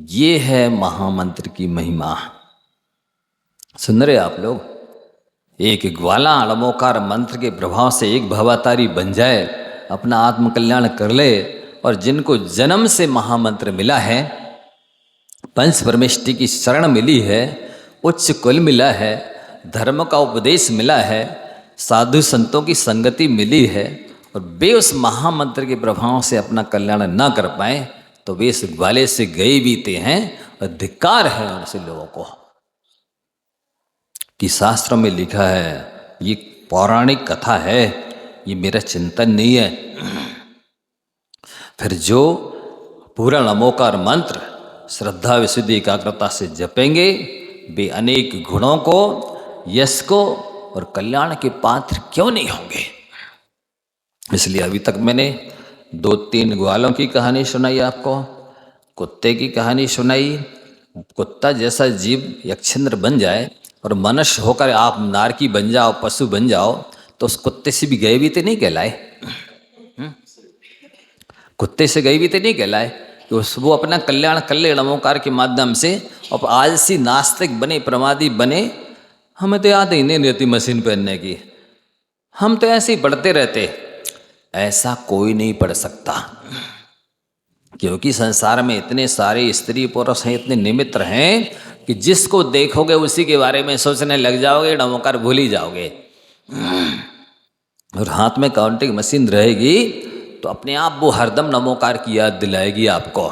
ये है महामंत्र की महिमा। सुन रहे आप लोग? एक ग्वाला नमोकार मंत्र के प्रभाव से एक भवातारी बन जाए, अपना आत्मकल्याण कर ले, और जिनको जन्म से महामंत्र मिला है, पंच परमेष्टि की शरण मिली है, उच्च कुल मिला है, धर्म का उपदेश मिला है, साधु संतों की संगति मिली है, और वे उस महामंत्र के प्रभाव से अपना कल्याण न कर पाए, तो वे इस ग्वाले से गए बीते हैं। और धिक्कार है ऐसे लोगों को कि शास्त्रों में लिखा है, ये पौराणिक कथा है, ये मेरा चिंतन नहीं है। फिर जो पूरा नमोकार मंत्र श्रद्धा विशुद्धि एकाग्रता से जपेंगे, वे अनेक गुणों को, यश को और कल्याण के पात्र क्यों नहीं होंगे। इसलिए अभी तक मैंने 2-3 ग्वालों की कहानी सुनाई आपको, कुत्ते की कहानी सुनाई। कुत्ता जैसा जीव यक्षेंद्र बन जाए और मनुष्य होकर आप नारकी बन जाओ, पशु बन जाओ, तो उस कुत्ते से भी गए भी तो नहीं कहलाए। कुत्ते से गए भी तो नहीं कहलाए कि वो अपना कल्याण कर ले नमोकार के माध्यम से। अब आलसी नास्तिक बने, प्रमादी बने, हमें तो याद ही नहीं रहती मशीन पहनने की, हम तो ऐसे ही पढ़ते रहते। ऐसा कोई नहीं पढ़ सकता, क्योंकि संसार में इतने सारे स्त्री पुरुष हैं, इतने निमित्र हैं कि जिसको देखोगे उसी के बारे में सोचने लग जाओगे, नमोकार भूल ही जाओगे। और हाथ में काउंटिंग मशीन रहेगी तो अपने आप वो हरदम नमोकार की याद दिलाएगी आपको।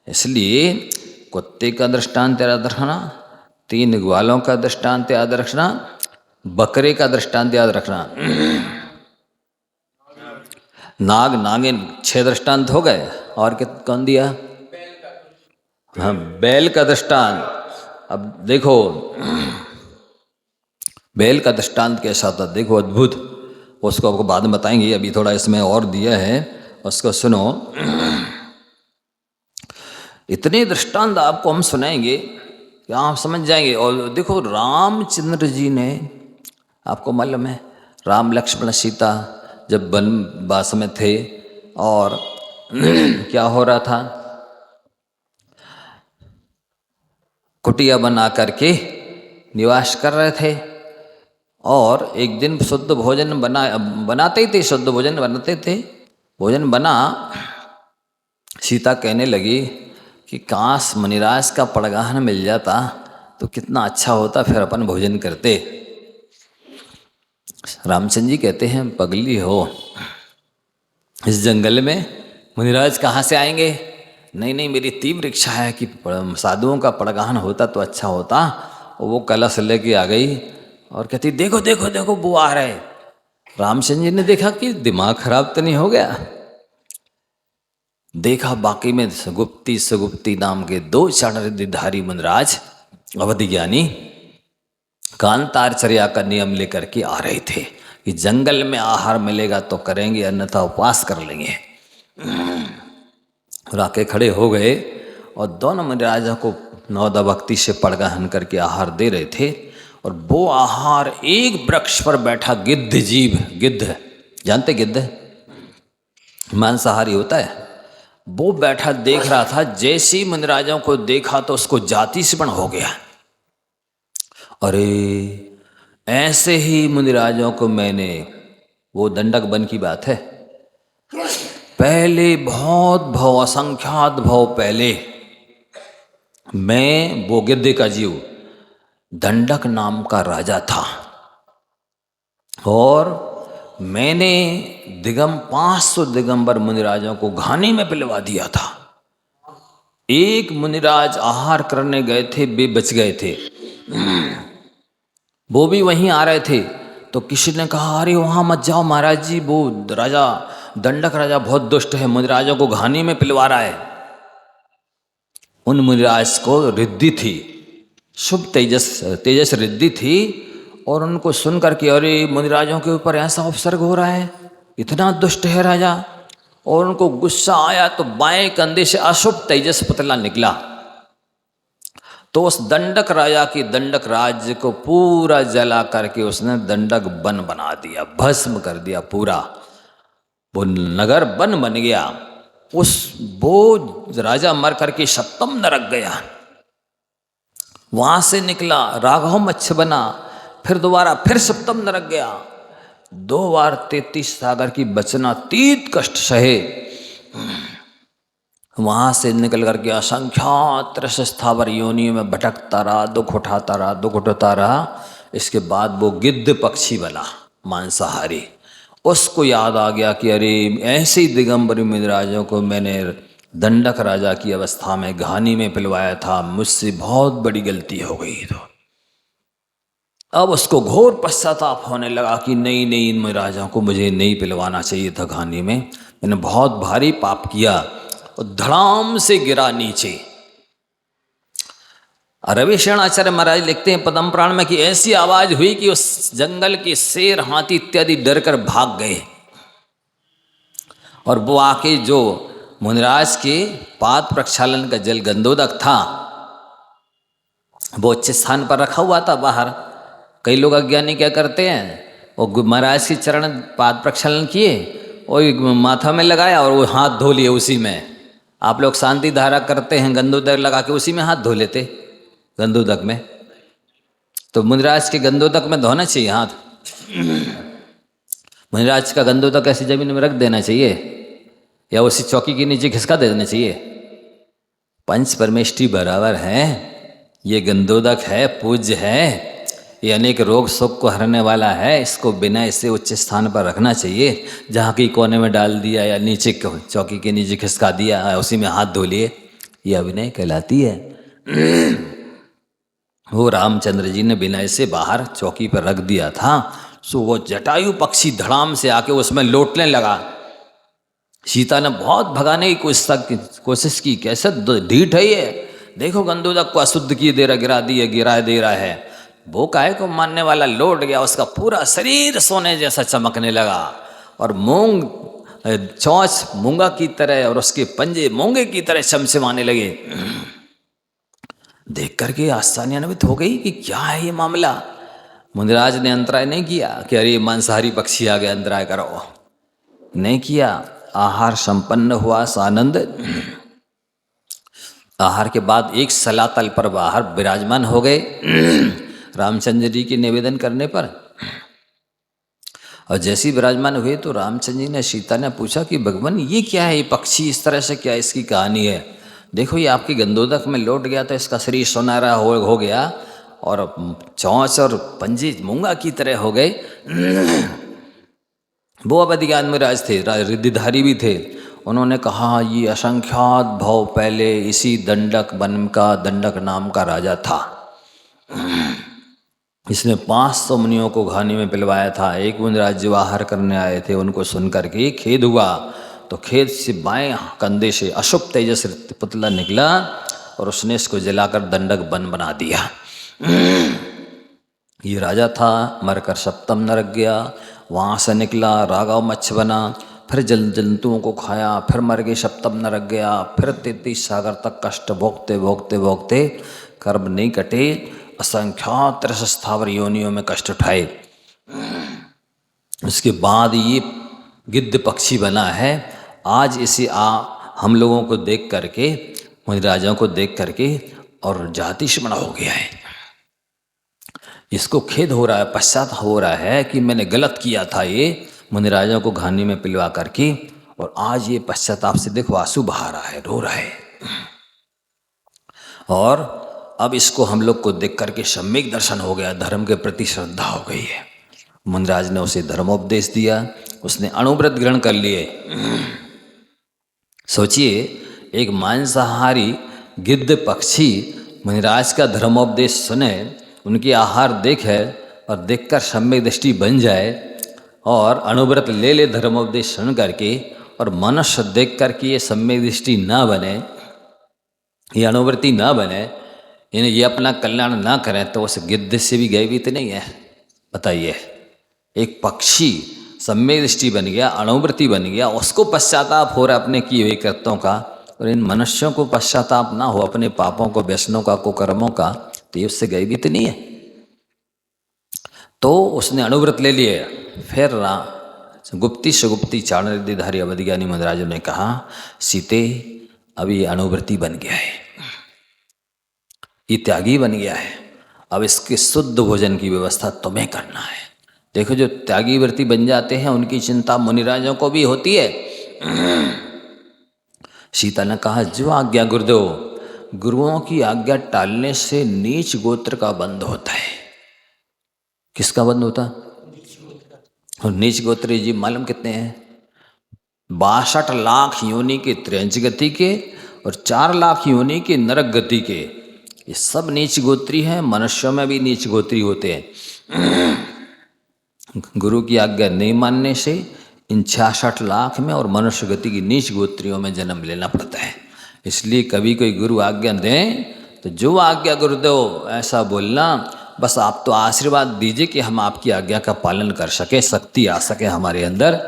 इसलिए कुत्ते का दृष्टांत याद रखना, 3 ग्वालों का दृष्टांत याद रखना, बकरे का दृष्टांत याद रखना, नाग नागिन 6 दृष्टांत हो गए। और कौन दिया? हाँ, बैल का दृष्टांत। अब देखो बैल का दृष्टांत कैसा था, देखो अद्भुत। उसको आपको बाद में बताएंगे, अभी थोड़ा इसमें और दिया है, उसको सुनो। इतने दृष्टांत आपको हम सुनाएंगे कि आप समझ जाएंगे। और देखो रामचंद्र जी ने, आपको मालूम है, राम लक्ष्मण सीता जब वनवास में थे और क्या हो रहा था, कुटिया बना करके निवास कर रहे थे। और एक दिन शुद्ध भोजन बनाते ही थे, शुद्ध भोजन बनाते थे। भोजन बना, सीता कहने लगी कि काश मुनिराज का पड़गाहन मिल जाता तो कितना अच्छा होता, फिर अपन भोजन करते। रामचंद्र जी कहते हैं, पगली हो, इस जंगल में मुनिराज कहाँ से आएंगे? नहीं नहीं, मेरी तीव्र इच्छा है कि साधुओं का पड़गाहन होता तो अच्छा होता। और वो कलश लेके आ गई और कहती, देखो देखो देखो वो आ रहे। रामचंद्र जी ने देखा कि दिमाग खराब तो नहीं हो गया। देखा बाकी में सुगुप्ती नाम के 2 चरणधारी मुनिराज अवधि ज्ञानी कांतारचर्या का नियम लेकर के आ रहे थे। कि जंगल में आहार मिलेगा तो करेंगे, अन्यथा उपवास कर लेंगे। राके खड़े हो गए और दोनों मुनिराजा को नौदा भक्ति से पड़गहन करके आहार दे रहे थे। और वो आहार एक वृक्ष पर बैठा गिद्ध जीव, गिद्ध जानते गिद्ध मांसाहारी होता है, वो बैठा देख रहा था। जैसे ही मुनिराजाओं को देखा तो उसको जाति स्मरण हो गया। अरे ऐसे ही मुनिराजाओं को मैंने, वो दंडक वन की बात है, पहले बहुत भव, असंख्यात भव पहले मैं, वो गिद्ध का जीव, दंडक नाम का राजा था और मैंने 500 दिगंबर मुनिराजों को घानी में पिलवा दिया था। एक मुनिराज आहार करने गए थे, वे बच गए थे, वो भी वहीं आ रहे थे। तो किसी ने कहा अरे वहाँ मत जाओ महाराज जी, वो राजा दंडक राजा बहुत दुष्ट है, मुनिराजों को घानी में पिलवा रहा है। उन मुनिराज को रिद्धि थी, शुभ तेजस रिद्धि थी, और उनको सुन करके अरे मुनिराजों के ऊपर ऐसा उपसर्ग हो रहा है, इतना दुष्ट है राजा। और उनको गुस्सा आया तो बाएं कंधे से अशुभ तेजस पुतला निकला। तो उस दंडक राजा की दंडक राज्य को पूरा जला करके उसने दंडक वन बना दिया, भस्म कर दिया पूरा। वो नगर वन बन गया। वो राजा मर करके सप्तम नरक गया, वहां से निकला राघव मच्छ बना, फिर दोबारा फिर सप्तम नरक गया। 2 बार 33 सागर की बचना तीत कष्ट सहे। वहां से निकल करके असंख्यात स्थावर योनियों में भटकता रहा, दुख उठाता रहा। इसके बाद वो गिद्ध पक्षी बना, मांसाहारी। उसको याद आ गया कि अरे ऐसे ही दिगंबर मुनिराजों को मैंने दंडक राजा की अवस्था में घानी में पिलवाया था, मुझसे बहुत बड़ी गलती हो गई। तो अब उसको घोर पश्चाताप होने लगा कि नहीं इन मुनिराजों को मुझे नहीं पिलवाना चाहिए था घानी में, मैंने बहुत भारी पाप किया। और धड़ाम से गिरा नीचे। रविशरण आचार्य महाराज लिखते हैं पद्म पुराण में कि ऐसी आवाज हुई कि उस जंगल के शेर, हाथी इत्यादि डर कर भाग गए। और वो आके जो मुनिराज के पाद प्रक्षालन का जल गंधोदक था, वो अच्छे स्थान पर रखा हुआ था बाहर। कई लोग अज्ञानी क्या करते हैं, वो महाराज के चरण पाद प्रक्षालन किए और माथा में लगाया और वो हाथ धो लिए उसी में। आप लोग शांति धारा करते हैं, गंधोदक लगा के उसी में हाथ धो लेते, गंधोदक में। तो मुनिराज के गंधोदक में धोना चाहिए हाथ। मुनिराज का गंधोदक ऐसी जमीन में रख देना चाहिए या उसी चौकी के नीचे खिसका देना चाहिए। पंच परमेष्ठी बराबर है, ये गंधोदक है, पूज्य है, ये अनेक रोग शोक को हरने वाला है। इसको बिना इससे उच्च स्थान पर रखना चाहिए। जहाँ की कोने में डाल दिया या नीचे चौकी के नीचे खिसका दिया, उसी में हाथ धो लिए, ये अभिनय कहलाती है। वो रामचंद्र जी ने बिना इसे बाहर चौकी पर रख दिया था। सो वो जटायु पक्षी धड़ाम से आके उसमें लौटने लगा। सीता ने बहुत भगाने की कोशिश की, कैसे ढीठ है ये, देखो गंधोदक को अशुद्ध किए दे रहा, गिरा दे रहा है। वो काहे को मानने वाला लौट गया, उसका पूरा शरीर सोने जैसा चमकने लगा और चोंच मूंगा की तरह और उसके पंजे मूंगे की तरह चमचमाने लगे। देख करके आश्चर्यान्वित हो गई कि क्या है ये मामला। मुनिराज ने अंतराय नहीं किया कि अरे मांसाहारी पक्षी आ गया अंतराय करो, नहीं किया। आहार संपन्न हुआ सानंद। आहार के बाद एक सलातल पर बाहर विराजमान हो गए रामचंद्र जी के निवेदन करने पर। और जैसे ही विराजमान हुए तो रामचंद्र जी ने, सीता ने पूछा कि भगवान ये क्या है, ये पक्षी इस तरह से क्या इसकी कहानी है। देखो ये आपकी गंधोदक में लौट गया तो इसका शरीर सुनहरा हो गया और चोंच और पंजे मूंगा की तरह हो गए। वो अब अधिज्ञान महाराज थे, रिद्धिधारी भी थे। उन्होंने कहा ये असंख्यात भव पहले इसी दंडक वन का दंडक नाम का राजा था, इसने 500 मुनियों को घानी में पिलवाया था। एक मुनिराज जो आहार करने आए थे उनको सुनकर के खेद हुआ, तो खेद से बाएं कंधे से अशुभ तेजस पुतला निकला और उसने इसको जलाकर दंडक वन बना दिया। ये राजा था, मरकर सप्तम नरक गया वहाँ से निकला, राघव मच्छ बना, फिर जंतुओं को खाया, फिर मर गए, सप्तम नरक गया, फिर 33 सागर तक कष्ट भोगते भोगते भोगते कर्म नहीं कटे, असंख्यात स्थावर योनियों में कष्ट उठाए। उसके बाद ये गिद्ध पक्षी बना है। आज इसे हम लोगों को देख करके, मुनि राजाओं को देख करके और जाति से बड़ा हो गया है। इसको खेद हो रहा है, पश्चाताप हो रहा है कि मैंने गलत किया था ये मुनि राजाओं को घानी में पिलवा करके, और आज ये पश्चाताप से देखो आंसू बहा रहा है, रो रहा है। और अब इसको हम लोग को देख करके सम्यक दर्शन हो गया, धर्म के प्रति श्रद्धा हो गई है। मुनिराज ने उसे धर्मोपदेश दिया, उसने अणुव्रत ग्रहण कर लिए। सोचिए, एक मांसाहारी गिद्ध पक्षी मुनिराज का धर्मोपदेश सुने, उनकी आहार देखे और देखकर सम्यक दृष्टि बन जाए, और अणुव्रत ले ले धर्मोपदेश सुन करके, और मनुष्य देख करके ये सम्यक दृष्टि ना बने, ये अणुव्रति ना बने, इन्हें ये अपना कल्याण ना करें, तो उस गिद्ध से भी गए भी तो नहीं है। बताइए, एक पक्षी सम्यक दृष्टि बन गया, अणुव्रति बन गया, उसको पश्चाताप हो रहा अपने किए हुए कर्तों का, और इन मनुष्यों को पश्चाताप ना हो अपने पापों को, व्यसनों का, कुकर्मों का, तो ये उससे गए भी तो नहीं है। तो उसने अणुव्रत ले लिए। फिर गुप्ती सुगुप्ती चाणरिधिधारी अवधिज्ञानी मुनिराजों ने कहा, सीते अब ये अणुव्रती बन गया है, ये त्यागी बन गया है, अब इसके शुद्ध भोजन की व्यवस्था तुम्हें करना है। देखो, जो त्यागी व्रती बन जाते हैं उनकी चिंता मुनिराजों को भी होती है। सीता ने कहा, जो आज्ञा गुरुदेव। गुरुओं की आज्ञा टालने से नीच गोत्र का बंध होता है। किसका बंध होता? और नीच गोत्री जी मालूम कितने हैं? 62 लाख योनि के त्रियंच गति के और 4 लाख योनि के नरक गति के, ये सब नीच गोत्री हैं। मनुष्यों में भी नीच गोत्री होते हैं। गुरु की आज्ञा नहीं मानने से इन 66 लाख में और मनुष्य गति की नीच गोत्रियों में जन्म लेना पड़ता है। इसलिए कभी कोई गुरु आज्ञा दें तो जो आज्ञा गुरुदेव ऐसा बोलना, बस आप तो आशीर्वाद दीजिए कि हम आपकी आज्ञा का पालन कर सके, शक्ति आ सके हमारे अंदर।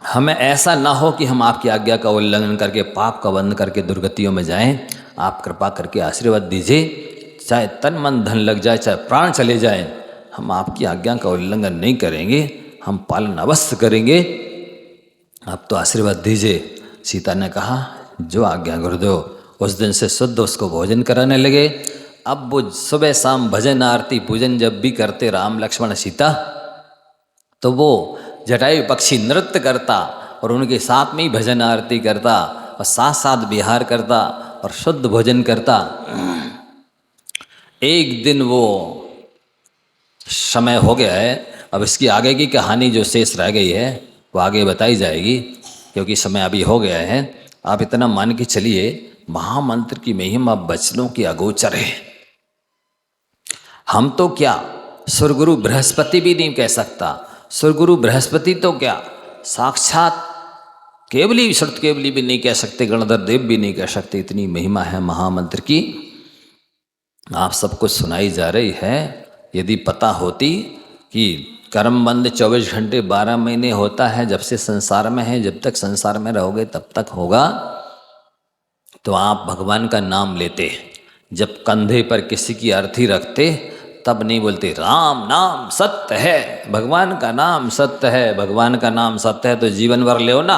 हमें ऐसा ना हो कि हम आपकी आज्ञा का उल्लंघन करके, पाप का बंध करके दुर्गतियों में जाएं। आप कृपा करके आशीर्वाद दीजिए, चाहे तन मन धन लग जाए, चाहे प्राण चले जाएं, हम आपकी आज्ञा का उल्लंघन नहीं करेंगे, हम पालन अवश्य करेंगे, आप तो आशीर्वाद दीजिए। सीता ने कहा, जो आज्ञा गुरुदेव। उस दिन से शुद्ध उसको भोजन कराने लगे। अब वो सुबह शाम भजन आरती पूजन जब भी करते राम लक्ष्मण सीता, तो वो जटायु पक्षी नृत्य करता और उनके साथ में ही भजन आरती करता और साथ साथ विहार करता और शुद्ध भोजन करता। एक दिन वो समय हो गया है, अब इसकी आगे की कहानी जो शेष रह गई है वो आगे बताई जाएगी, क्योंकि समय अभी हो गया है। आप इतना मान के चलिए, महामंत्र की महिमा बचनों की अगोचर है। हम तो क्या, सुरगुरु बृहस्पति भी नहीं कह सकता। सुरगुरु बृहस्पति तो क्या, साक्षात केवली श्रुत केवली भी नहीं कह सकते, गणधर देव भी नहीं कह सकते। इतनी महिमा है महामंत्र की, आप सबको सुनाई जा रही है। यदि पता होती कि कर्मबंध 24 घंटे 12 महीने होता है, जब से संसार में है, जब तक संसार में रहोगे तब तक होगा, तो आप भगवान का नाम लेते। जब कंधे पर किसी की अर्थी रखते तब नहीं बोलते राम नाम सत्य है, भगवान का नाम सत्य है। भगवान का नाम सत्य है तो जीवन भर ले ना।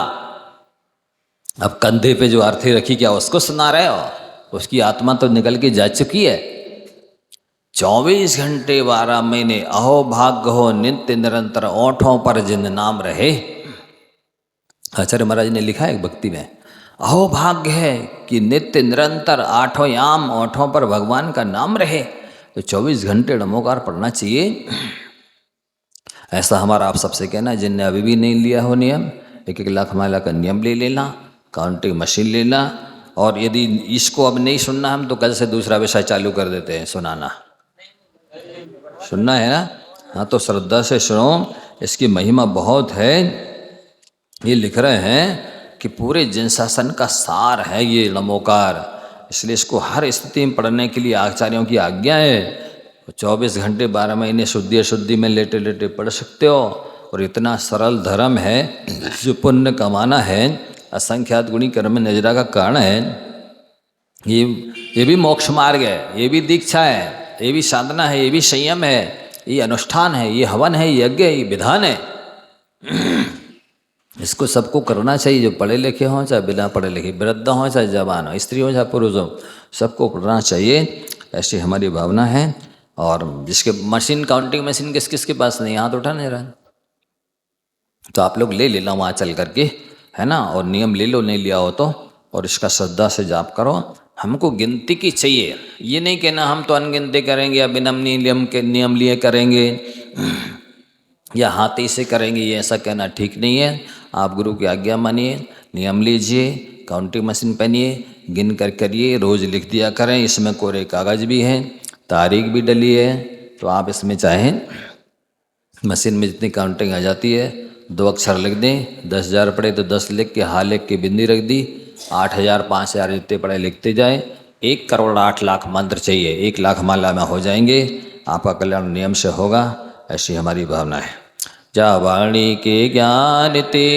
अब कंधे पे जो अर्थी रखी, क्या उसको सुना रहे हो? उसकी आत्मा तो निकल के जा चुकी है। 24 घंटे 12 महीने अहो भाग्य हो नित्य निरंतर ओठों पर जिन नाम रहे। आचार्य महाराज ने लिखा है भक्ति में, अहो भाग्य है कि नित्य निरंतर 8 याम ओठों पर भगवान का नाम रहे। तो 24 घंटे नमोकार पढ़ना चाहिए। ऐसा हमारा आप सबसे कहना है। जिनने अभी भी नहीं लिया हो नियम, 1-1 लाख माला का नियम ले लेना, काउंटिंग मशीन लेना। और यदि इसको अब नहीं सुनना हम, तो कल से दूसरा विषय चालू कर देते हैं सुनाना। सुनना है ना? हाँ, तो श्रद्धा से सुनो, इसकी महिमा बहुत है। ये लिख रहे हैं कि पूरे जिन शासन का सार है ये नमोकार, इसलिए इसको हर स्थिति में पढ़ने के लिए आचार्यों की आज्ञा है। 24 घंटे 12 महीने शुद्धि अशुद्धि में लेटे लेटे पढ़ सकते हो, और इतना सरल धर्म है जो पुण्य कमाना है, असंख्यात गुणी कर्म नजरा का कारण है। ये भी मोक्ष मार्ग है, ये भी दीक्षा है, ये भी साधना है, ये भी संयम है, ये अनुष्ठान है, ये हवन है, यज्ञ है, ये विधान है। इसको सबको करना चाहिए, जो पढ़े लिखे हों चाहे बिना पढ़े लिखे, वृद्ध हों चाहे जवान हो, स्त्री हो चाहे पुरुष हो, सबको पढ़ना चाहिए, ऐसी हमारी भावना है। और जिसके मशीन, काउंटिंग मशीन किस किस के पास नहीं, हाथ उठा नहीं रहा, तो आप लोग ले लेना वहाँ चल करके, है ना, और नियम ले लो, नहीं लिया हो तो, और इसका श्रद्धा से जाप करो। हमको गिनती की चाहिए, ये नहीं कहना हम तो अनगिनती करेंगे या बिना नियम लिए करेंगे या हाथी से करेंगे, ये ऐसा कहना ठीक नहीं है। आप गुरु की आज्ञा मानिए, नियम लीजिए, काउंटिंग मशीन पहनिए, गिन कर करिए, रोज़ लिख दिया करें। इसमें कोरे कागज़ भी हैं, तारीख भी डली है, तो आप इसमें चाहें मशीन में जितनी काउंटिंग आ जाती है 2 अक्षर लिख दें, 10,000 पड़े तो 10 लिख के हा लिख के बिंदी रख दी, 8,000 5,000 जितने पड़े लिखते जाए। 1 करोड़ 8 लाख मंत्र चाहिए, 1 लाख माला में हो जाएंगे, आपका कल्याण नियम से होगा, ऐसी हमारी भावना है। जा वाणी के ज्ञान ते